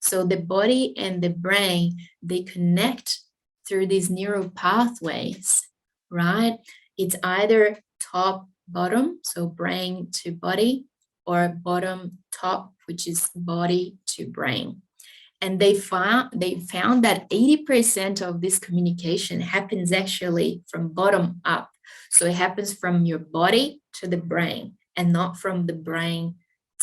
So the body and the brain, they connect through these neural pathways, right? It's either top bottom, so brain to body, or bottom top, which is body to brain. And they found that 80% of this communication happens actually from bottom up. So it happens from your body to the brain and not from the brain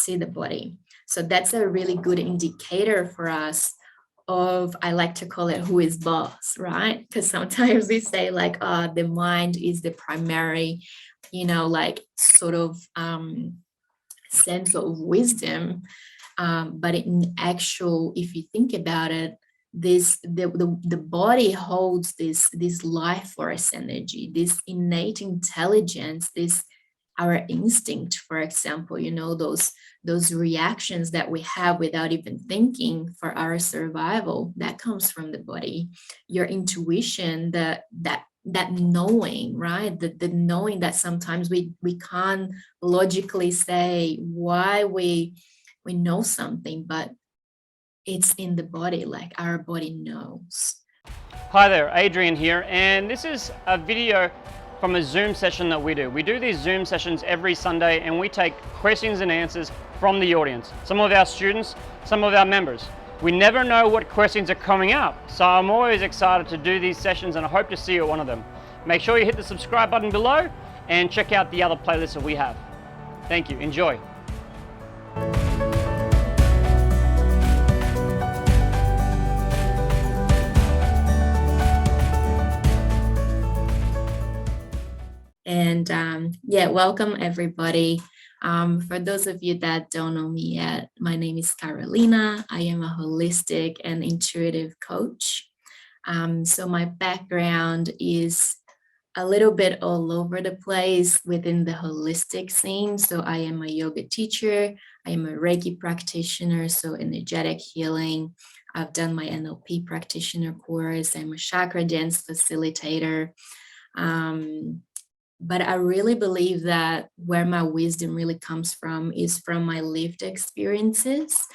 to the body. So that's a really good indicator for us of, I like to call it, who is boss, right? Because sometimes we say like, the mind is the primary, like sort of sense of wisdom. But in actual, if you think about it, the body holds this life force energy, this innate intelligence, this our instinct, for example, those reactions that we have without even thinking for our survival, that comes from the body. Your intuition, that knowing, right? The knowing that sometimes we can't logically say why we know something, but it's in the body, like our body knows. Hi there, Adrian here, and this is a video from a Zoom session that we do. We do these Zoom sessions every Sunday, and we take questions and answers from the audience, some of our students, some of our members. We never know what questions are coming up, so I'm always excited to do these sessions, and I hope to see you at one of them. Make sure you hit the subscribe button below and check out the other playlists that we have. Thank you, enjoy. And welcome everybody. For those of you that don't know me yet, my name is Carolina. I am a holistic and intuitive coach. So my background is a little bit all over the place within the holistic scene. So I am a yoga teacher. I am a Reiki practitioner, so energetic healing. I've done my NLP practitioner course. I'm a chakra dance facilitator. But I really believe that where my wisdom really comes from is from my lived experiences.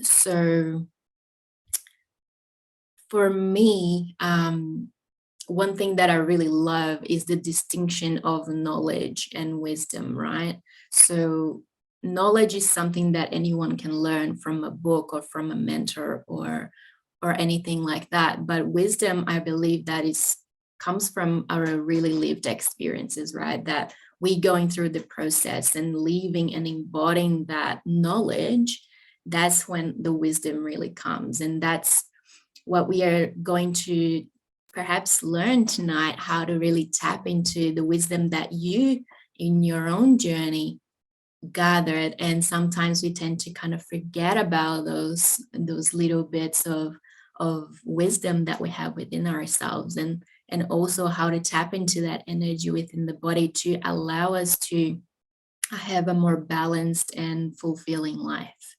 So for me, one thing that I really love is the distinction of knowledge and wisdom, right? So knowledge is something that anyone can learn from a book or from a mentor or anything like that. But wisdom, I believe that comes from our really lived experiences, right? That we going through the process and living and embodying that knowledge, that's when the wisdom really comes. And that's what we are going to perhaps learn tonight, how to really tap into the wisdom that you in your own journey gathered. And sometimes we tend to kind of forget about those little bits of wisdom that we have within ourselves, and also how to tap into that energy within the body to allow us to have a more balanced and fulfilling life.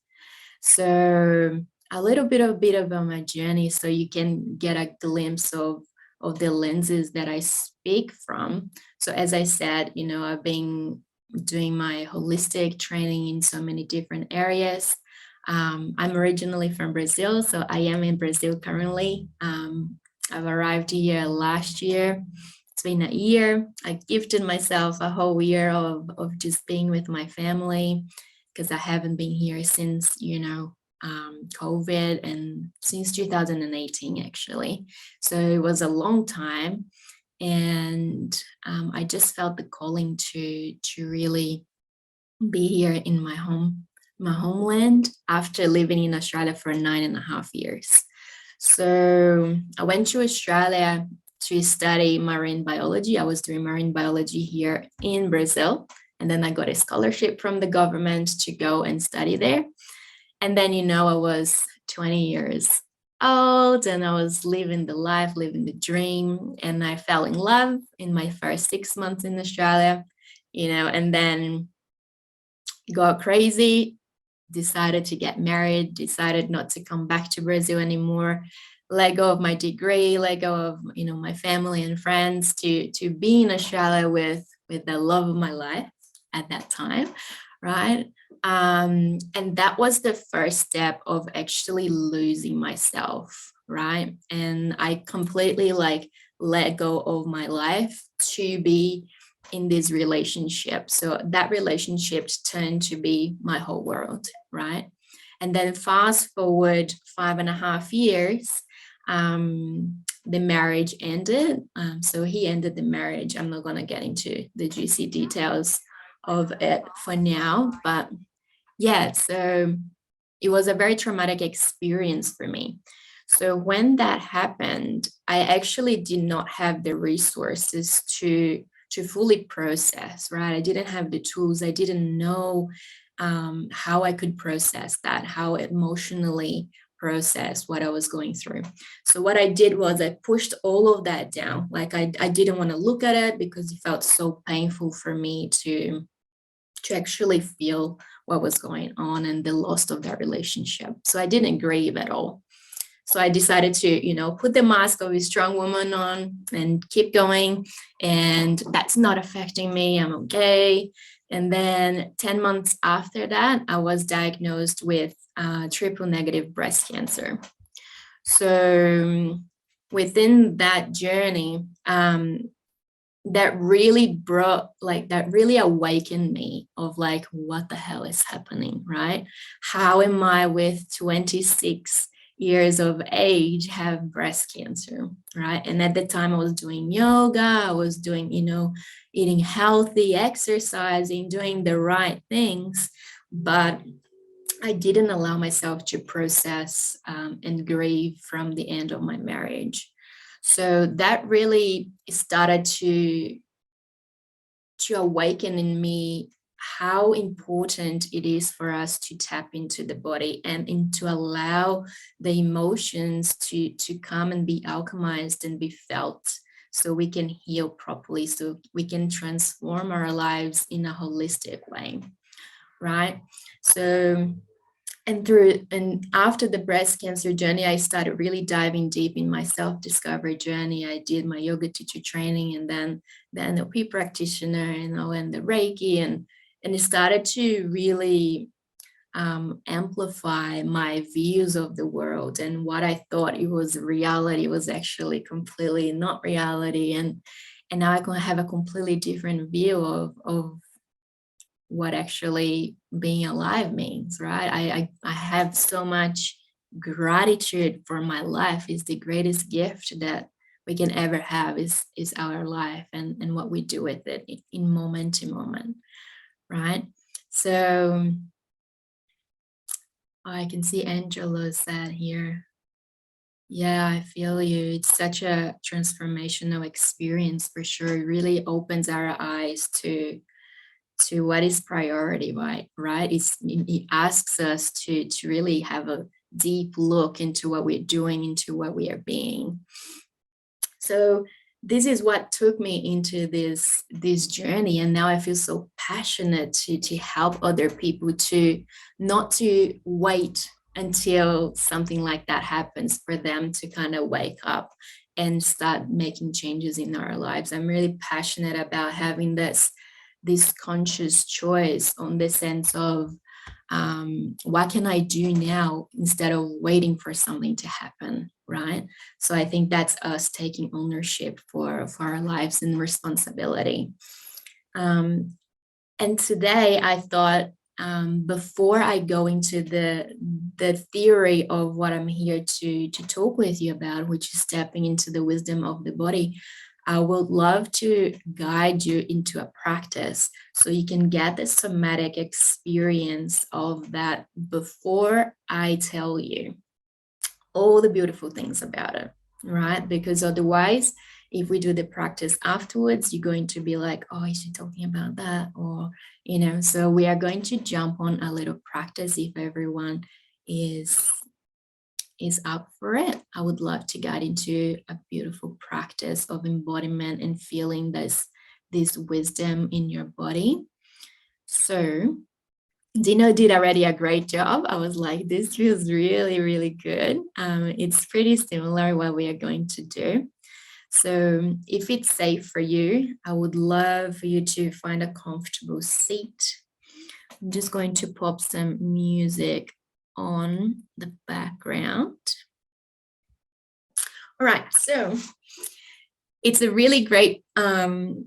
So a little bit of my journey, so you can get a glimpse of the lenses that I speak from. So as I said, I've been doing my holistic training in so many different areas. I'm originally from Brazil, so I am in Brazil currently. I've arrived here last year. It's been a year. I gifted myself a whole year of just being with my family, because I haven't been here since, COVID, and since 2018, actually. So it was a long time. And I just felt the calling to really be here in my homeland after living in Australia for 9.5 years. So I went to Australia to study marine biology. I was doing marine biology here in Brazil. And then I got a scholarship from the government to go and study there. And then, I was 20 years old and I was living the life, living the dream. And I fell in love in my first 6 months in Australia, and then got crazy, decided to get married, decided not to come back to Brazil anymore, let go of my degree, let go of, my family and friends to be in Australia with the love of my life at that time, right? And that was the first step of actually losing myself, right? And I completely like let go of my life to be in this relationship. So that relationship turned to be my whole world, right? And then fast forward 5.5 years, the marriage ended. So he ended the marriage. I'm not going to get into the juicy details of it for now, but yeah, so it was a very traumatic experience for me. So when that happened, I actually did not have the resources to fully process, right? I didn't have the tools. I didn't know how I could process that, how emotionally process what I was going through. So what I did was I pushed all of that down. Like I didn't want to look at it because it felt so painful for me to actually feel what was going on and the loss of that relationship. So I didn't grieve at all. So I decided to, put the mask of a strong woman on and keep going. And that's not affecting me. I'm okay. And then 10 months after that, I was diagnosed with triple negative breast cancer. So within that journey, that really awakened me of like, what the hell is happening, right? How am I with 26 years of age have breast cancer, right? And at the time I was doing yoga, I was doing, eating healthy, exercising, doing the right things, but I didn't allow myself to process and grieve from the end of my marriage. So that really started to awaken in me how important it is for us to tap into the body and to allow the emotions to come and be alchemized and be felt, so we can heal properly, so we can transform our lives in a holistic way, right? So and after the breast cancer journey, I started really diving deep in my self-discovery journey. I did my yoga teacher training and then the NLP practitioner, and the Reiki, and it started to really amplify my views of the world, and what I thought it was reality was actually completely not reality. And now I can have a completely different view of what actually being alive means, right? I have so much gratitude for my life. Is the greatest gift that we can ever have is our life and what we do with it in moment to moment, right? So I can see Angela said here, yeah, I feel you. It's such a transformational experience for sure. It really opens our eyes to what is priority, right? It asks us to really have a deep look into what we're doing, into what we are being. So this is what took me into this journey, and now I feel so passionate to help other people to not to wait until something like that happens for them to kind of wake up and start making changes in our lives. I'm really passionate about having this conscious choice on the sense of what can I do now instead of waiting for something to happen, right? So I think that's us taking ownership for our lives and responsibility. And today I thought, before I go into the theory of what I'm here to talk with you about, which is stepping into the wisdom of the body, I would love to guide you into a practice so you can get the somatic experience of that before I tell you all the beautiful things about it, right? Because otherwise, if we do the practice afterwards, you're going to be like, oh, is she talking about that? Or, so we are going to jump on a little practice if everyone is up for it. I would love to get into a beautiful practice of embodiment and feeling this wisdom in your body. So Dino did already a great job. I was like, this feels really, really good. It's pretty similar what we are going to do. So if it's safe for you, I would love for you to find a comfortable seat I'm just going to pop some music on the background. All right, so it's a really great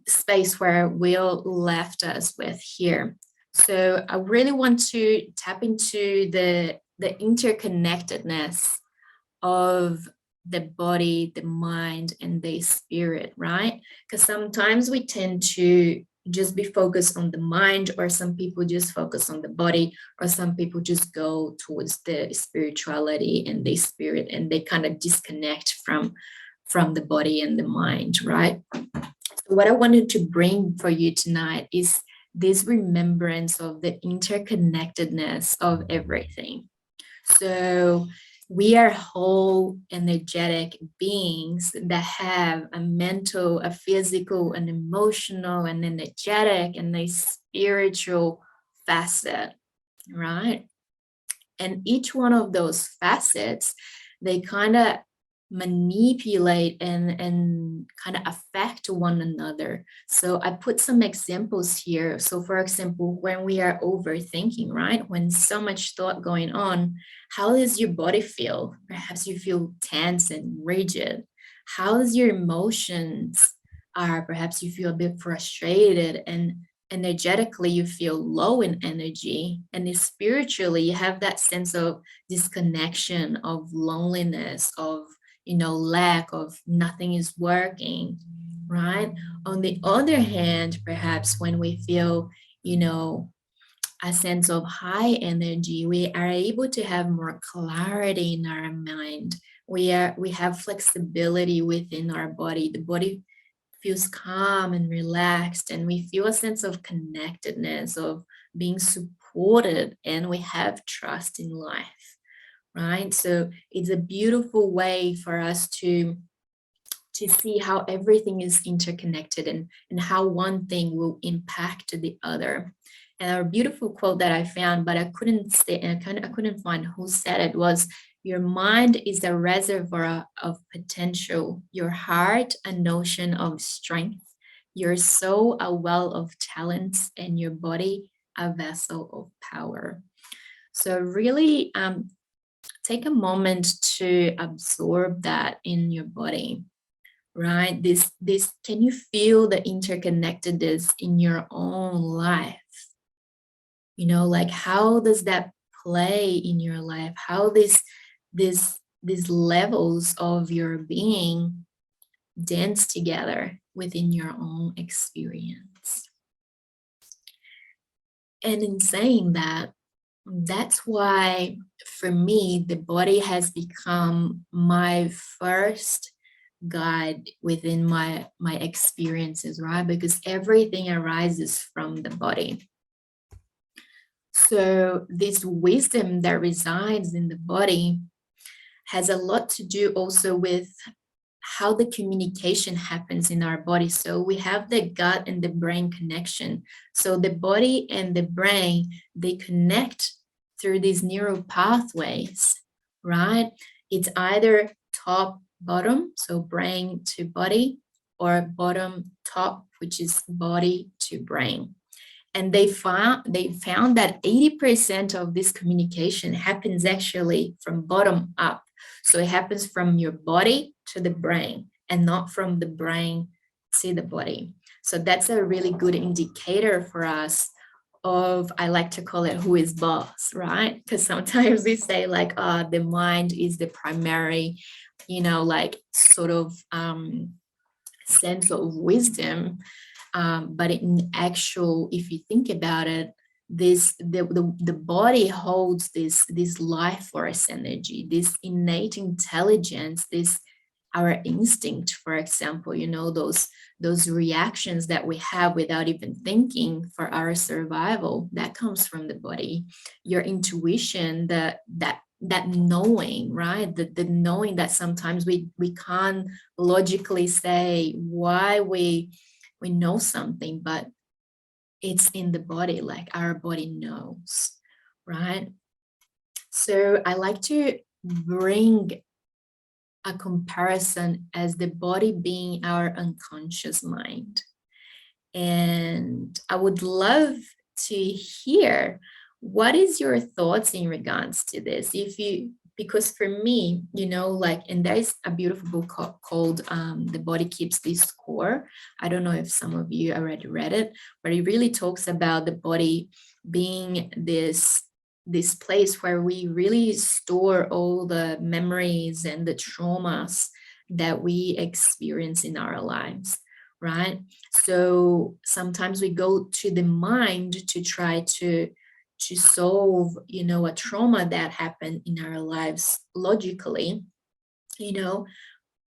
space where Will left us with here. So I really want to tap into the interconnectedness of the body, the mind, and the spirit, right? Because sometimes we tend to just be focused on the mind, or some people just focus on the body, or some people just go towards the spirituality and the spirit, and they kind of disconnect from the body and the mind, right? So what I wanted to bring for you tonight is this remembrance of the interconnectedness of everything. So we are whole energetic beings that have a mental, a physical, an emotional, an energetic, and a spiritual facet, right? And each one of those facets, they kind of manipulate and kind of affect one another. So I put some examples here. So for example, when we are overthinking, right? When so much thought going on, how does your body feel? Perhaps you feel tense and rigid. How does your emotions are? Perhaps you feel a bit frustrated, and energetically you feel low in energy, and spiritually you have that sense of disconnection, of loneliness, of lack, of nothing is working, right? On the other hand, perhaps when we feel a sense of high energy, we are able to have more clarity in our mind. We have flexibility within our body. The body feels calm and relaxed, and we feel a sense of connectedness, of being supported, and we have trust in life, right? So it's a beautiful way for us to see how everything is interconnected, and how one thing will impact the other. And a beautiful quote that I found, but I couldn't find who said it, was, your mind is a reservoir of potential, your heart a notion of strength, your soul a well of talents, and your body a vessel of power. So really take a moment to absorb that in your body, right? This can you feel the interconnectedness in your own life? Like, how does that play in your life? How these levels of your being dance together within your own experience? And in saying that, that's why for me the body has become my first guide within my experiences, right? Because everything arises from the body. So this wisdom that resides in the body has a lot to do also with how the communication happens in our body. So we have the gut and the brain connection. So the body and the brain, they connect through these neural pathways, right? It's either top bottom, so brain to body, or bottom top, which is body to brain. And they found that 80% of this communication happens actually from bottom up. So it happens from your body to the brain, and not from the brain to the body. So that's a really good indicator for us of, I like to call it, who is boss, right? Because sometimes we say like, the mind is the primary, like sort of sense of wisdom. But in actual, if you think about it, the body holds this life force energy, this innate intelligence, this our instinct, for example, those reactions that we have without even thinking for our survival, that comes from the body. Your intuition, that knowing, right? The knowing that sometimes we can't logically say why we know something, but it's in the body, like our body knows, right? So I like to bring a comparison as the body being our unconscious mind. And I would love to hear what is your thoughts in regards to this. Because for me, like, and there is a beautiful book called The Body Keeps the Score. I don't know if some of you already read it, but it really talks about the body being this place where we really store all the memories and the traumas that we experience in our lives, right? So sometimes we go to the mind to try to solve, a trauma that happened in our lives logically,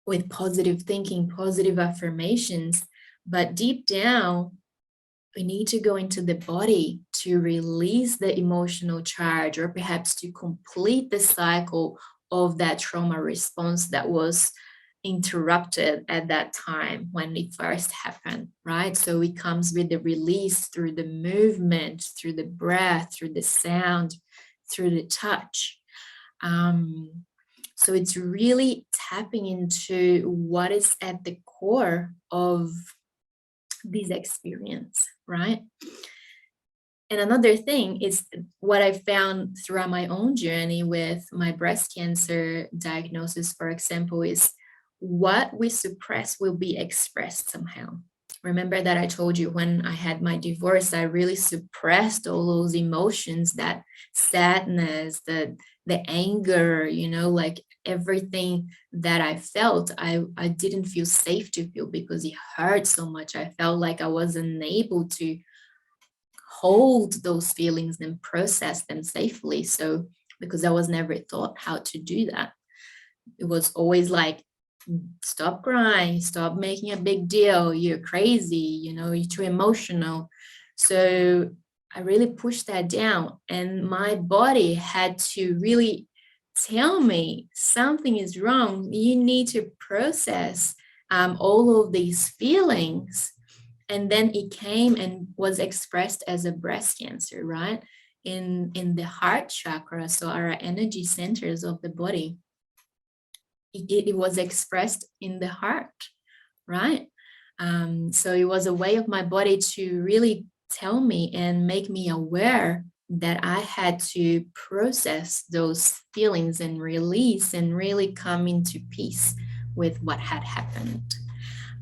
with positive thinking, positive affirmations. But deep down, we need to go into the body to release the emotional charge, or perhaps to complete the cycle of that trauma response that was interrupted at that time when it first happened, right? So it comes with the release through the movement, through the breath, through the sound, through the touch. So it's really tapping into what is at the core of this experience, right? And another thing is what I found throughout my own journey with my breast cancer diagnosis, for example, is what we suppress will be expressed somehow. Remember that I told you when I had my divorce, I really suppressed all those emotions, that sadness, the anger, like everything that I felt, I didn't feel safe to feel because it hurt so much. I felt like I wasn't able to hold those feelings and process them safely. So, because I was never taught how to do that, it was always like, stop crying, stop making a big deal, you're crazy, you're too emotional. So I really pushed that down, and my body had to really tell me something is wrong. You need to process all of these feelings. And then it came and was expressed as a breast cancer, right? In the heart chakra, so our energy centers of the body. It was expressed in the heart, right? So it was a way of my body to really tell me and make me aware that I had to process those feelings and release and really come into peace with what had happened.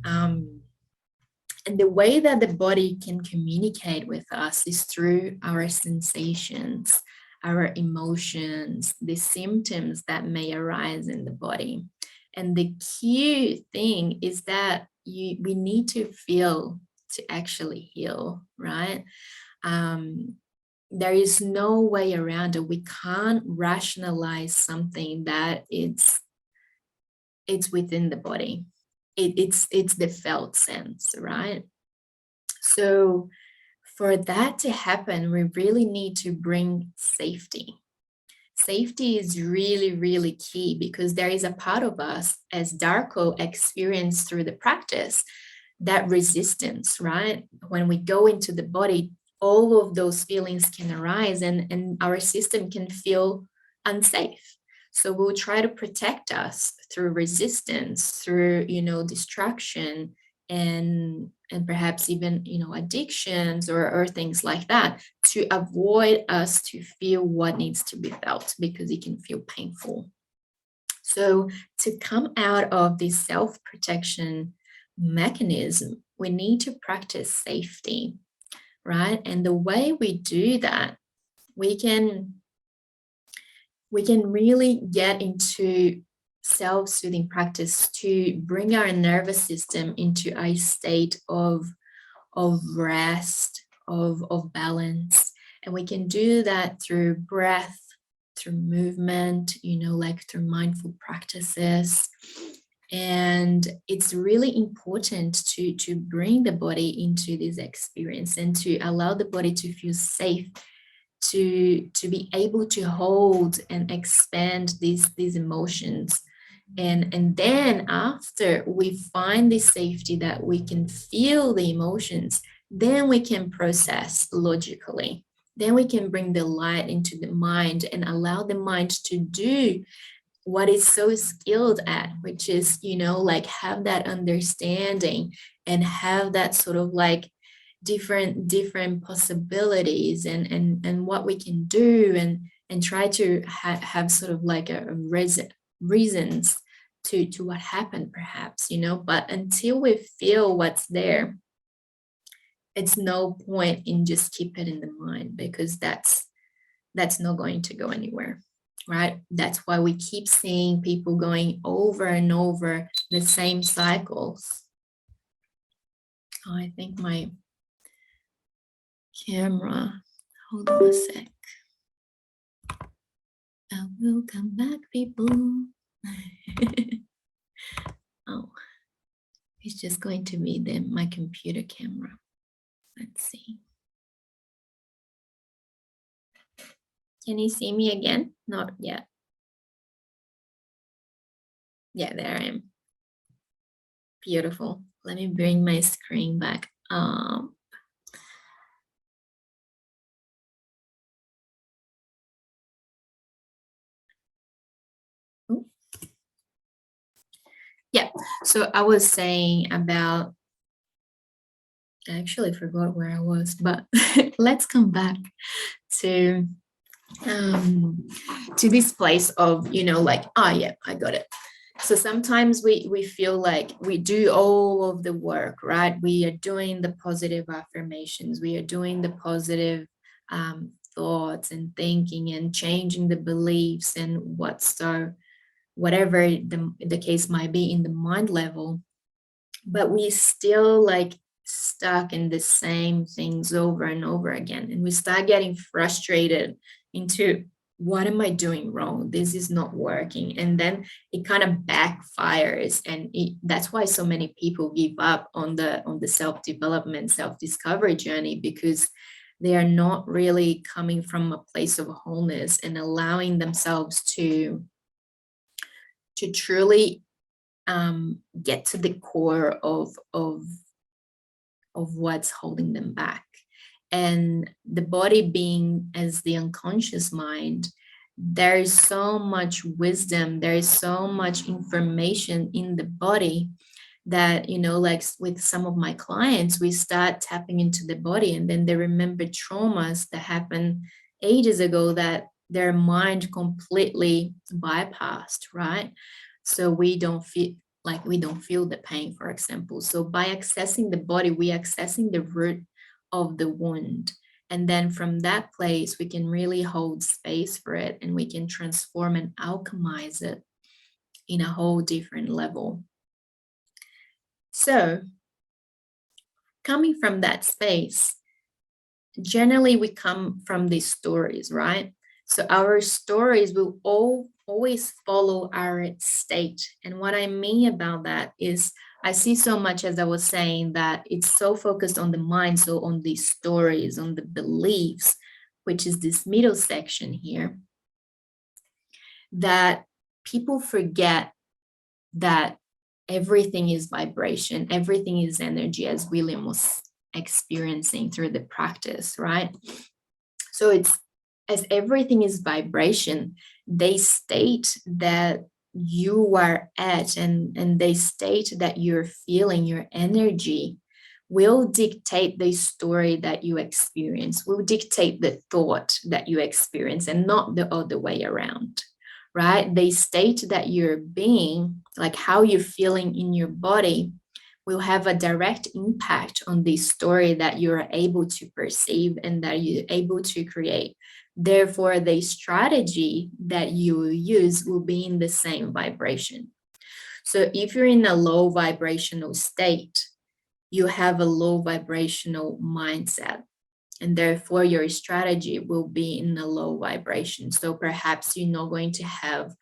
And the way that the body can communicate with us is through our sensations, our emotions, the symptoms that may arise in the body. And the key thing is that we need to feel to actually heal, right? There is no way around it. We can't rationalize something that it's within the body. It's the felt sense, right? So for that to happen, we really need to bring safety. Safety is really, really key, because there is a part of us, as Darko experienced through the practice, that resistance, right? When we go into the body, all of those feelings can arise, and our system can feel unsafe. So we'll try to protect us through resistance, through, distraction, and perhaps even, addictions or things like that, to avoid us to feel what needs to be felt, because it can feel painful. So to come out of this self-protection mechanism, we need to practice safety, right? And the way we do that, we can really get into self-soothing practice to bring our nervous system into a state of rest, of balance. And we can do that through breath, through movement, like through mindful practices. And it's really important to bring the body into this experience and to allow the body to feel safe, to be able to hold and expand these emotions. And then after we find the safety that we can feel the emotions, then we can process logically. Then we can bring the light into the mind and allow the mind to do what it's so skilled at, which is, like have that understanding and have that sort of like different possibilities and what we can do, and try to have sort of like a reasons to what happened, perhaps, but until we feel what's there, it's no point in just keep it in the mind, because that's not going to go anywhere, right? That's why we keep seeing people going over and over the same cycles. Oh, I think my camera, hold on a sec. I will come back, people. Oh, it's just going to be my computer camera. Let's see. Can you see me again? Not yet. Yeah, there I am. Beautiful. Let me bring my screen back up. Yeah, so I was saying about, I actually forgot where I was, but let's come back to this place of, like, oh yeah, I got it. So sometimes we feel like we do all of the work, right? We are doing the positive affirmations, we are doing the positive thoughts and thinking and changing the beliefs and whatever the case might be in the mind level, but we still like stuck in the same things over and over again, and we start getting frustrated into, what am I doing wrong? This is not working. And then it kind of backfires, and that's why so many people give up on the self-development, self-discovery journey, because they are not really coming from a place of wholeness and allowing themselves to truly get to the core of what's holding them back. And the body being as the unconscious mind, there is so much wisdom, there is so much information in the body that, like with some of my clients, we start tapping into the body, and then they remember traumas that happened ages ago that their mind completely bypassed, right? So we don't feel the pain, for example. So by accessing the body, we accessing the root of the wound. And then from that place, we can really hold space for it, and we can transform and alchemize it in a whole different level. So coming from that space, generally we come from these stories, right? So our stories will always follow our state. And what I mean about that is, I see so much, as I was saying, that it's so focused on the mind, so on these stories, on the beliefs, which is this middle section here, that people forget that everything is vibration, everything is energy, as William was experiencing through the practice, right? So it's, as everything is vibration, they state that you are at, and they state that you're feeling, your energy will dictate the story that you experience, will dictate the thought that you experience, and not the other way around, right? They state that your being, like how you're feeling in your body, will have a direct impact on the story that you're able to perceive and that you're able to create. Therefore, the strategy that you will use will be in the same vibration. So if you're in a low vibrational state, you have a low vibrational mindset, and therefore your strategy will be in a low vibration. So perhaps you're not going to have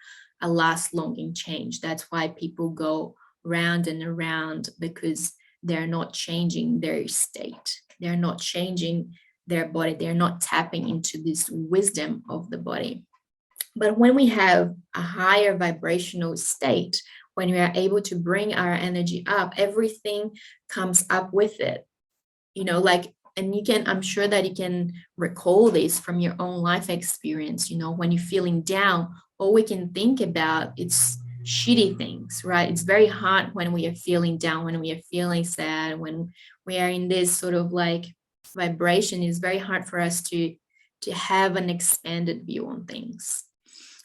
a last longing change. That's why people go round and around, because they're not changing their state. They're not changing their body. They're not tapping into this wisdom of the body. But when we have a higher vibrational state, when we are able to bring our energy up, everything comes up with it. And I'm sure that you can recall this from your own life experience. When you're feeling down, all we can think about, it's shitty things, right? It's very hard when we are feeling down, when we are feeling sad, when we are in this sort of like vibration. It's very hard for us to have an expanded view on things.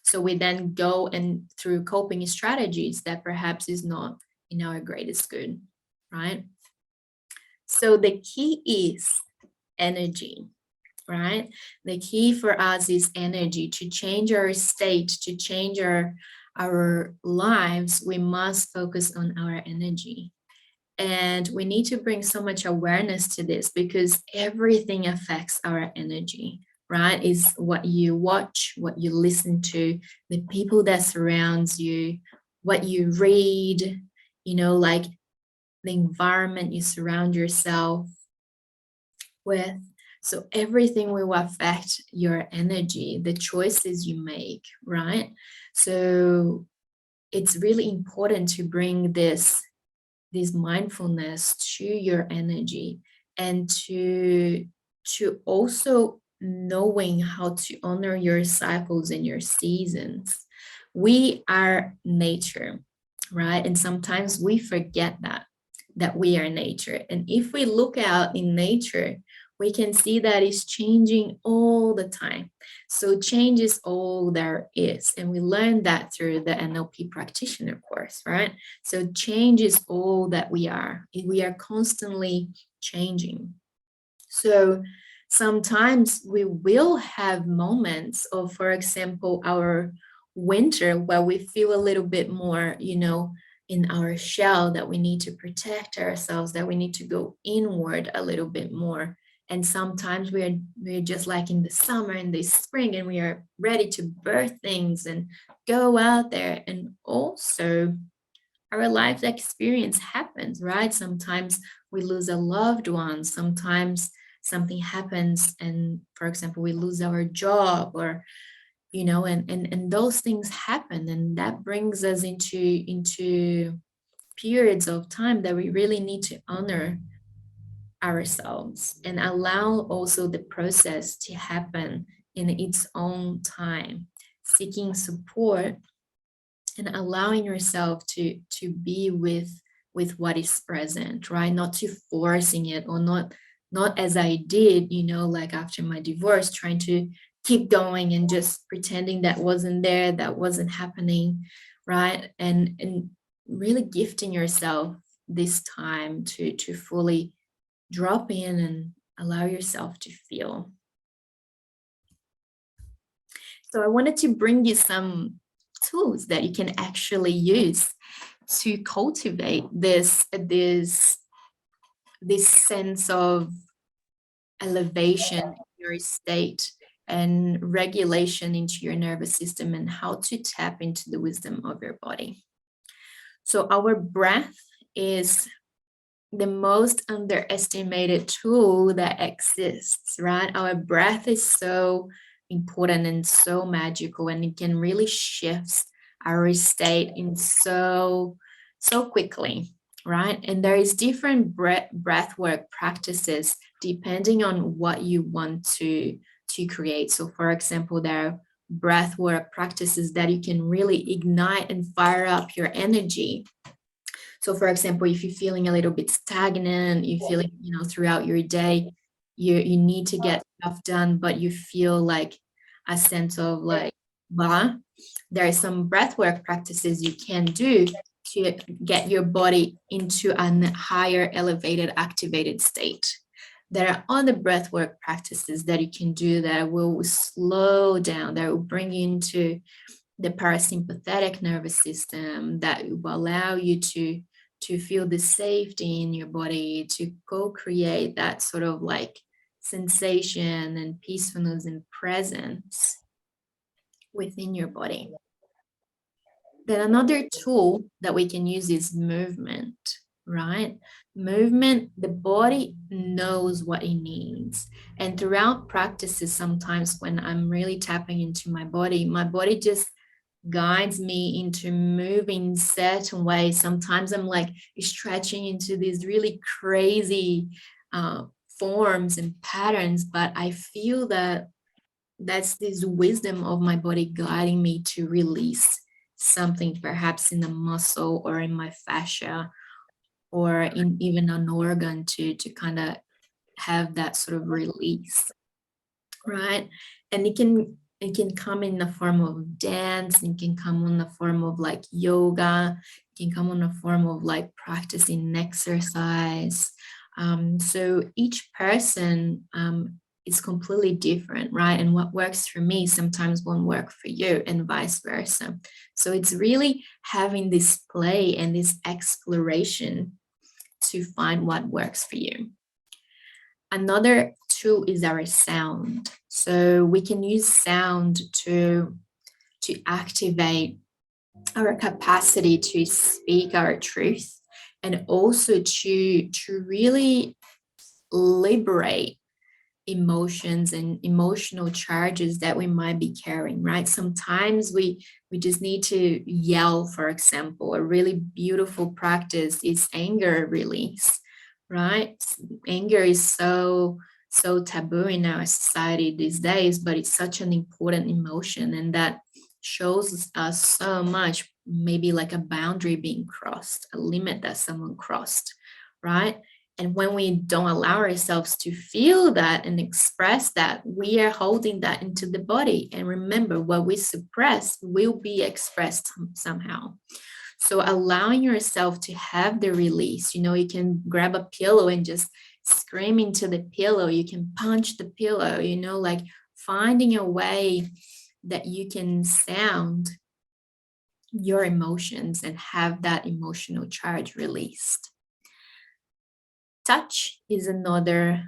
So we then go and through coping strategies that perhaps is not in our greatest good, right? So the key is energy, right? The key for us is energy. To change our state, to change our lives, we must focus on our energy. And we need to bring so much awareness to this because everything affects our energy, right? Is what you watch, what you listen to, the people that surrounds you, what you read, like the environment you surround yourself with. So everything will affect your energy, the choices you make, right? So it's really important to bring this mindfulness to your energy, and to also knowing how to honor your cycles and your seasons. We are nature, right? And sometimes we forget that we are nature. And if we look out in nature, we can see that it's changing all the time. So change is all there is. And we learned that through the NLP practitioner course, right? So change is all that we are. We are constantly changing. So sometimes we will have moments of, for example, our winter where we feel a little bit more, in our shell, that we need to protect ourselves, that we need to go inward a little bit more. And sometimes we're just like in the summer and the spring, and we are ready to birth things and go out there. And also our life experience happens, right? Sometimes we lose a loved one. Sometimes something happens, and for example, we lose our job, or and those things happen, and that brings us into periods of time that we really need to honor ourselves and allow also the process to happen in its own time, seeking support and allowing yourself to be with what is present, right? Not to forcing it, or not as I did, like after my divorce, trying to keep going and just pretending that wasn't there, that wasn't happening, right? And really gifting yourself this time to fully drop in and allow yourself to feel. So I wanted to bring you some tools that you can actually use to cultivate this sense of elevation in your state and regulation into your nervous system, and how to tap into the wisdom of your body. So our breath is the most underestimated tool that exists, right? Our breath is so important and so magical, and it can really shift our state in so quickly, right? And there is different breath work practices depending on what you want to create. So for example, there are breath work practices that you can really ignite and fire up your energy. So for example, if you're feeling a little bit stagnant, you feel like, throughout your day, you need to get stuff done, but you feel like a sense of like, blah, there are some breathwork practices you can do to get your body into a higher, elevated, activated state. There are other breathwork practices that you can do that will slow down, that will bring you into the parasympathetic nervous system, that will allow you to feel the safety in your body, to co-create that sort of like sensation and peacefulness and presence within your body. Then another tool that we can use is movement, right? Movement, the body knows what it needs. And throughout practices, sometimes when I'm really tapping into my body just guides me into moving certain ways. Sometimes I'm like stretching into these really crazy forms and patterns, but I feel that that's this wisdom of my body guiding me to release something perhaps in a muscle or in my fascia or in even an organ to kind of have that sort of release, right? And it can come in the form of dance, it can come in the form of like yoga, it can come in the form of like practicing exercise. So each person is completely different, right? And what works for me sometimes won't work for you, and vice versa. So it's really having this play and this exploration to find what works for you. Another tool is our sound. So we can use sound to activate our capacity to speak our truth, and also to really liberate emotions and emotional charges that we might be carrying, right? Sometimes we just need to yell. For example, a really beautiful practice is anger release, right? Anger is so taboo in our society these days, but it's such an important emotion, and that shows us so much, maybe like a boundary being crossed, a limit that someone crossed, right? And when we don't allow ourselves to feel that and express that, we are holding that into the body. And remember, what we suppress will be expressed somehow. So allowing yourself to have the release, you can grab a pillow and just scream into the pillow. You can punch the pillow, like finding a way that you can sound your emotions and have that emotional charge released. Touch is another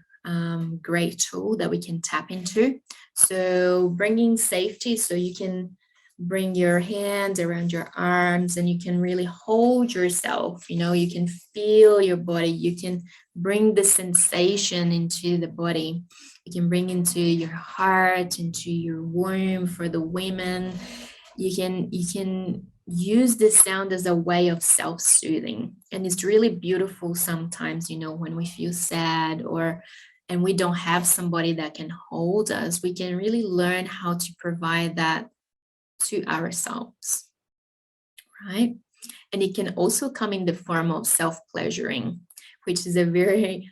great tool that we can tap into. So bringing safety, so you can bring your hands around your arms and you can really hold yourself. You can feel your body. You can bring the sensation into the body. You can bring into your heart, into your womb for the women. You can use this sound as a way of self-soothing, and it's really beautiful sometimes, when we feel sad and we don't have somebody that can hold us. We can really learn how to provide that to ourselves, right? And it can also come in the form of self-pleasuring, which is a very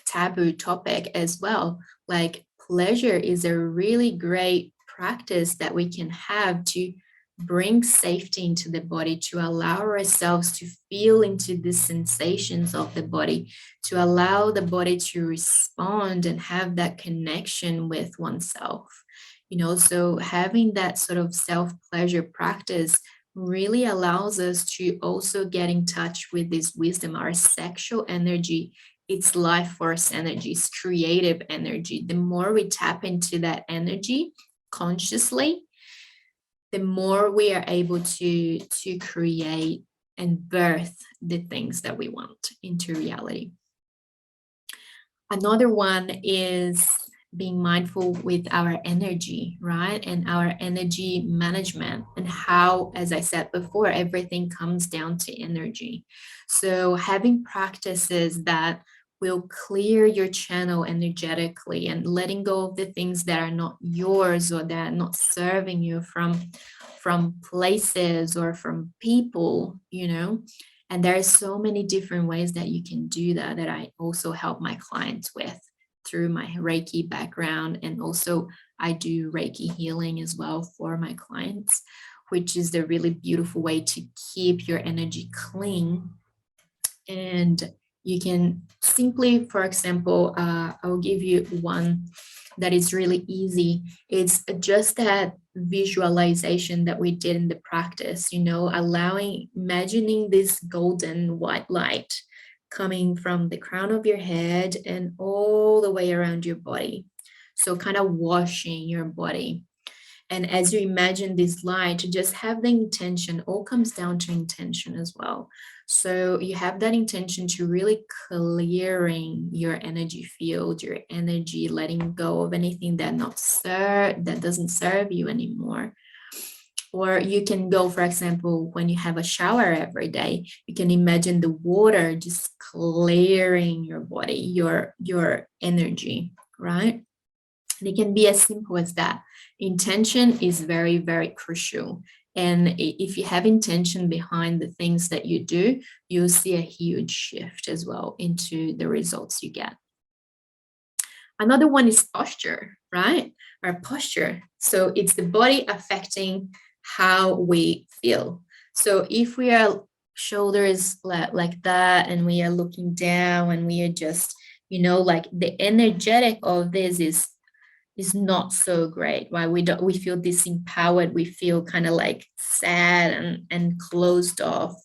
taboo topic as well. Like, pleasure is a really great practice that we can have to bring safety into the body, to allow ourselves to feel into the sensations of the body, to allow the body to respond and have that connection with oneself. So having that sort of self-pleasure practice really allows us to also get in touch with this wisdom, our sexual energy. It's life force energy, it's creative energy. The more we tap into that energy consciously, the more we are able to create and birth the things that we want into reality. Another one is being mindful with our energy, right? And our energy management, and how, as I said before, everything comes down to energy. So having practices that will clear your channel energetically and letting go of the things that are not yours or that are not serving you from places or from people, and there are so many different ways that you can do that I also help my clients with through my Reiki background. And also I do Reiki healing as well for my clients, which is the really beautiful way to keep your energy clean. And you can simply, for example, I'll give you one that is really easy. It's just that visualization that we did in the practice, imagining this golden white light coming from the crown of your head and all the way around your body. So kind of washing your body. And as you imagine this light, just have the intention, all comes down to intention as well. So you have that intention to really clearing your energy field, your energy, letting go of anything that doesn't serve you anymore. Or you can go, for example, when you have a shower every day, you can imagine the water just clearing your body, your energy, right? And it can be as simple as that. Intention is very, very crucial. And if you have intention behind the things that you do, you'll see a huge shift as well into the results you get. Another one is posture, right? Our posture. So it's the body affecting how we feel. So if we are shoulders like that, and we are looking down, and we are just, like the energetic of this is not so great, right? We feel disempowered, we feel kind of like sad and closed off.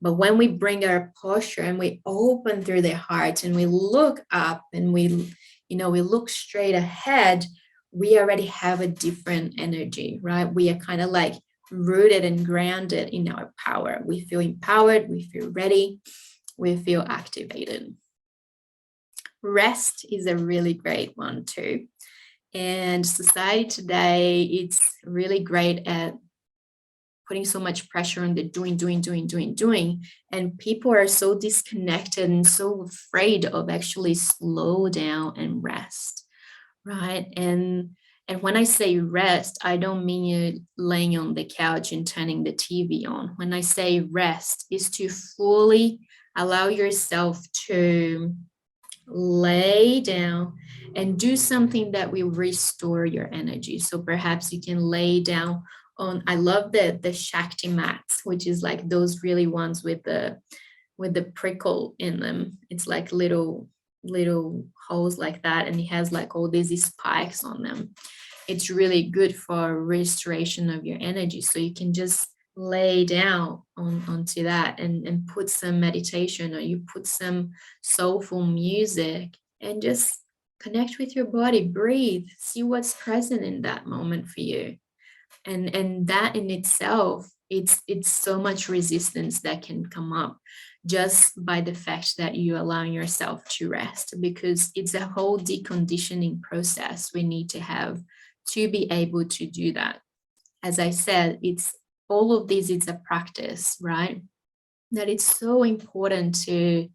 But when we bring our posture and we open through the heart, and we look up, and we look straight ahead, we already have a different energy, right? We are kind of like rooted and grounded in our power. We feel empowered, we feel ready, we feel activated. Rest is a really great one too. And society today, it's really great at putting so much pressure on the doing. And people are so disconnected and so afraid of actually slow down and rest, right? And when I say rest, I don't mean you laying on the couch and turning the TV on. When I say rest, is to fully allow yourself to lay down and do something that will restore your energy. So perhaps you can lay down on, I love the Shakti mats, which is like those really ones with the prickle in them. It's like little holes like that, and it has like all these spikes on them. It's really good for restoration of your energy. So you can just lay down onto that, and put some meditation, or you put some soulful music, and just connect with your body, breathe, see what's present in that moment for you. And that in itself, it's so much resistance that can come up just by the fact that you allowing yourself to rest, because it's a whole deconditioning process we need to have to be able to do that. As I said, it's all of this, it's a practice, right? That it's so important to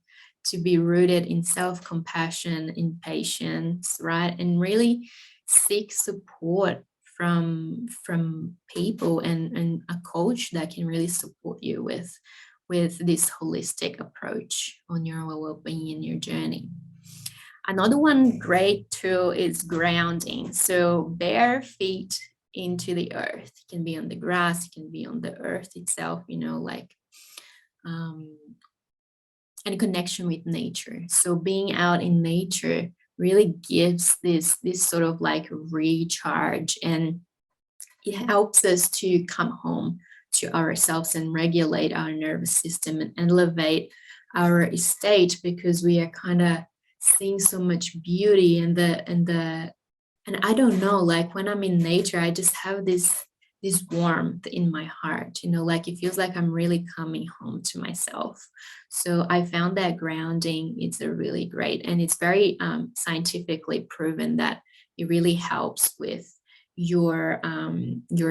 be rooted in self-compassion, in patience, right? And really seek support from people, and a coach that can really support you with this holistic approach on your well-being and your journey. Another one great tool is grounding. So bare feet into the earth. It can be on the grass, it can be on the earth itself, like and connection with nature. So being out in nature really gives this sort of like recharge, and it helps us to come home to ourselves and regulate our nervous system and elevate our state, because we are kind of seeing so much beauty and I don't know, like when I'm in nature, I just have this warmth in my heart, like it feels like I'm really coming home to myself. So I found that grounding, it's a really great, and it's very scientifically proven that it really helps with your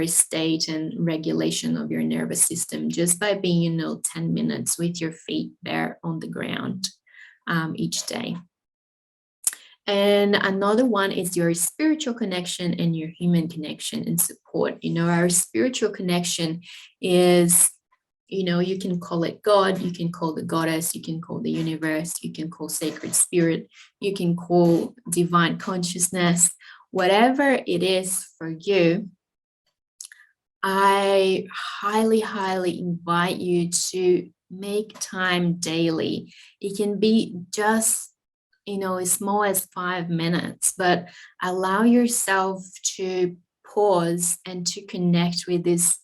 state and regulation of your nervous system, just by being 10 minutes with your feet there on the ground each day. And another one is your spiritual connection and your human connection and support. Our spiritual connection is, you can call it God, you can call the goddess, you can call the universe, you can call sacred spirit, you can call divine consciousness, whatever it is for you. I highly, highly invite you to make time daily. It can be just as small as 5 minutes, but allow yourself to pause and to connect with this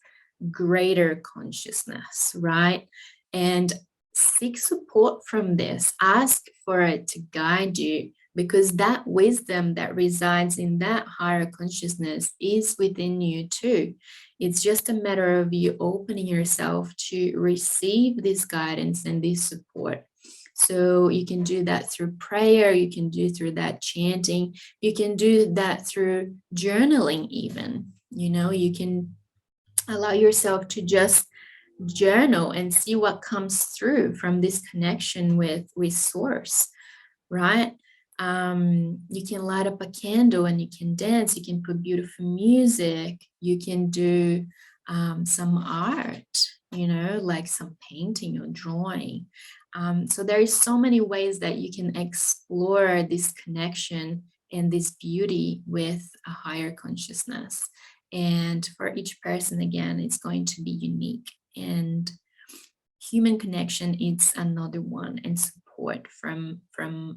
greater consciousness, right? And seek support from this. Ask for it to guide you, because that wisdom that resides in that higher consciousness is within you too. It's just a matter of you opening yourself to receive this guidance and this support. So you can do that through prayer, you can do through that chanting, you can do that through journaling even. You can allow yourself to just journal and see what comes through from this connection with source, right? You can light up a candle and you can dance, you can put beautiful music, you can do some art, like some painting or drawing. So there is so many ways that you can explore this connection and this beauty with a higher consciousness. And for each person, again, it's going to be unique. And human connection is another one, and support from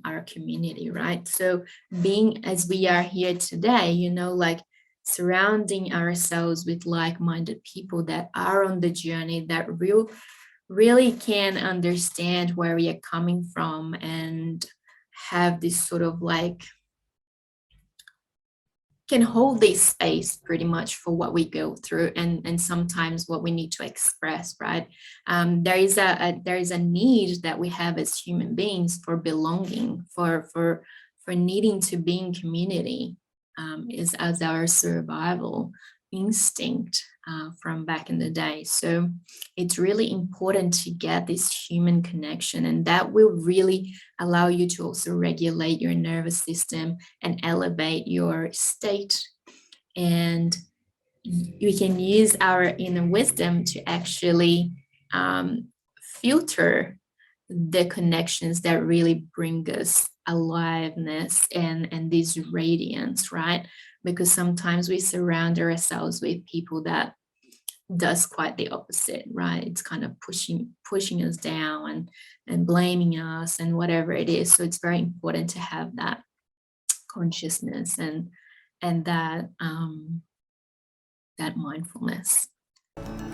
our community, right? So being as we are here today, like surrounding ourselves with like-minded people that are on the journey, that really can understand where we are coming from, and have this sort of like can hold this space pretty much for what we go through, and sometimes what we need to express, right? There is a need that we have as human beings for belonging, for needing to be in community, is as our survival instinct from back in the day. So it's really important to get this human connection, and that will really allow you to also regulate your nervous system and elevate your state. And we can use our inner wisdom to actually filter the connections that really bring us aliveness and this radiance, right? Because sometimes we surround ourselves with people that does quite the opposite, right? It's kind of pushing us down and blaming us and whatever it is. So it's very important to have that consciousness and that that mindfulness.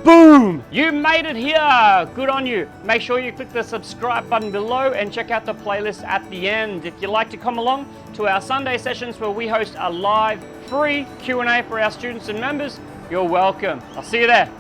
Boom! You made it here! Good on you. Make sure you click the subscribe button below and check out the playlist at the end. If you'd like to come along to our Sunday sessions where we host a live free Q&A for our students and members, you're welcome. I'll see you there.